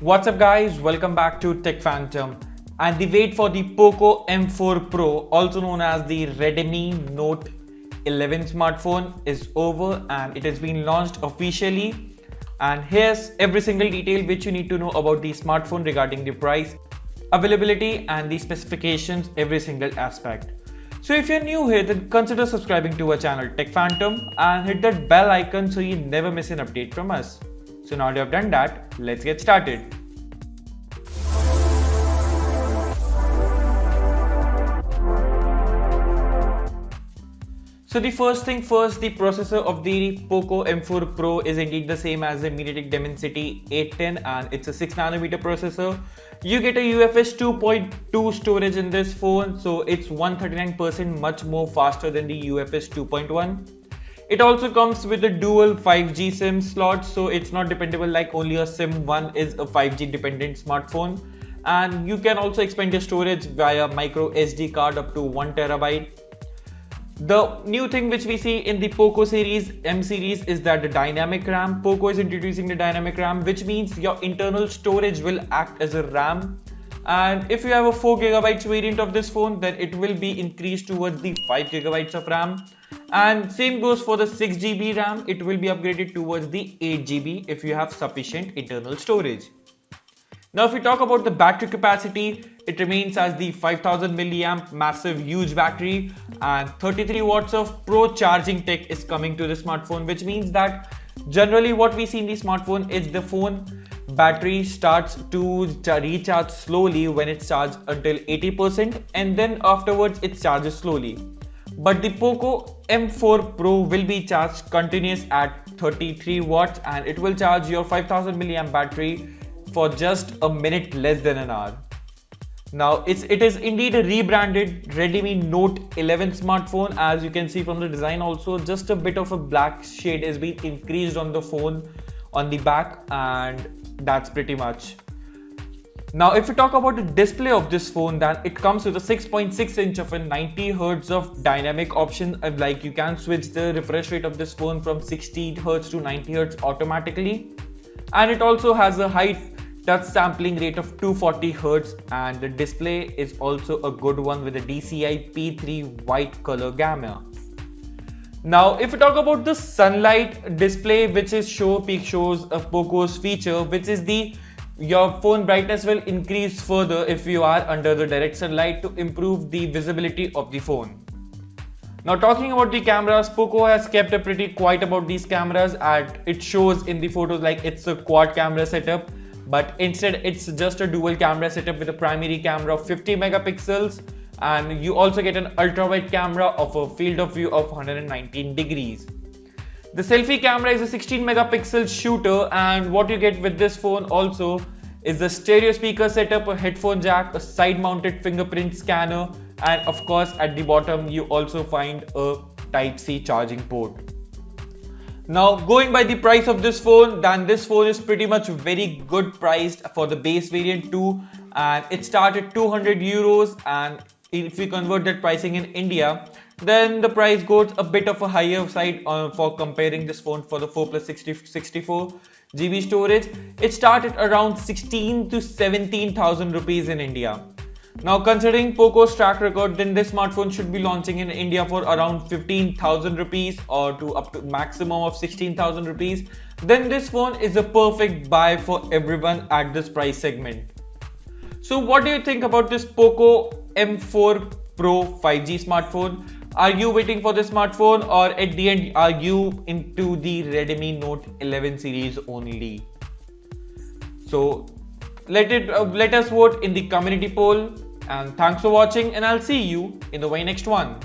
What's up guys, welcome back to Tech Phantom. And the wait for the Poco M4 Pro, also known as the Redmi Note 11 smartphone, is over and it has been launched officially. And here's every single detail which you need to know about the smartphone regarding the price, availability and the specifications, every single aspect. So if you're new here, then consider subscribing to our channel Tech Phantom and hit that bell icon so you never miss an update from us. So now that you have done that, let's get started. So the first thing first, the processor of the Poco M4 Pro is indeed the same as the MediaTek Dimensity 810 and it's a 6nm processor. You get a UFS 2.2 storage in this phone, so it's 139% much more faster than the UFS 2.1. It also comes with a dual 5G SIM slot, so it's not dependable like only a SIM 1 is a 5G dependent smartphone. And you can also expand your storage via micro SD card up to 1TB. The new thing which we see in the Poco series, M series, is that the dynamic RAM. Poco is introducing the dynamic RAM, which means your internal storage will act as a RAM. And if you have a 4GB variant of this phone, then it will be increased towards the 5GB of RAM. And same goes for the 6GB RAM, it will be upgraded towards the 8GB if you have sufficient internal storage. Now if we talk about the battery capacity, it remains as the 5000 mAh massive huge battery, and 33 watts of pro charging tech is coming to the smartphone, which means that generally what we see in the smartphone is the phone battery starts to recharge slowly when it's charged until 80% and then afterwards it charges slowly. But the Poco M4 Pro will be charged continuous at 33 watts and it will charge your 5000 mAh battery for just a minute less than an hour. Now it is indeed a rebranded Redmi Note 11 smartphone. As you can see from the design also, just a bit of a black shade has been increased on the phone on the back, and that's pretty much. Now if we talk about the display of this phone, then it comes with a 6.6 inch of a 90Hz of dynamic option, like you can switch the refresh rate of this phone from 60Hz to 90Hz automatically, and it also has a high touch sampling rate of 240Hz, and the display is also a good one with a DCI P3 white color gamma. Now if we talk about the sunlight display, which is peak shows of Poco's feature, which is your phone brightness will increase further if you are under the direct sunlight to improve the visibility of the phone. Now talking about the cameras, Poco has kept a pretty quiet about these cameras, and it shows in the photos like it's a quad camera setup, but instead it's just a dual camera setup with a primary camera of 50 megapixels, and you also get an ultra wide camera of a field of view of 119 degrees. The selfie camera is a 16 megapixel shooter, and what you get with this phone also is the stereo speaker setup, a headphone jack, a side mounted fingerprint scanner, and of course at the bottom you also find a Type-C charging port. Now going by the price of this phone, then this phone is pretty much very good priced for the base variant too, and it started 200 euros, and if we convert that pricing in India, then the price goes a bit of a higher side for comparing this phone for the 4 plus 64GB storage. It started around 16 to 17,000 rupees in India. Now considering Poco's track record, then this smartphone should be launching in India for around 15,000 rupees or up to maximum of 16,000 rupees. Then this phone is a perfect buy for everyone at this price segment. So what do you think about this Poco M4 Pro 5G smartphone? Are you waiting for this smartphone, or at the end are you into the Redmi Note 11 series only? So let us vote in the community poll, and thanks for watching, and I'll see you in the very next one.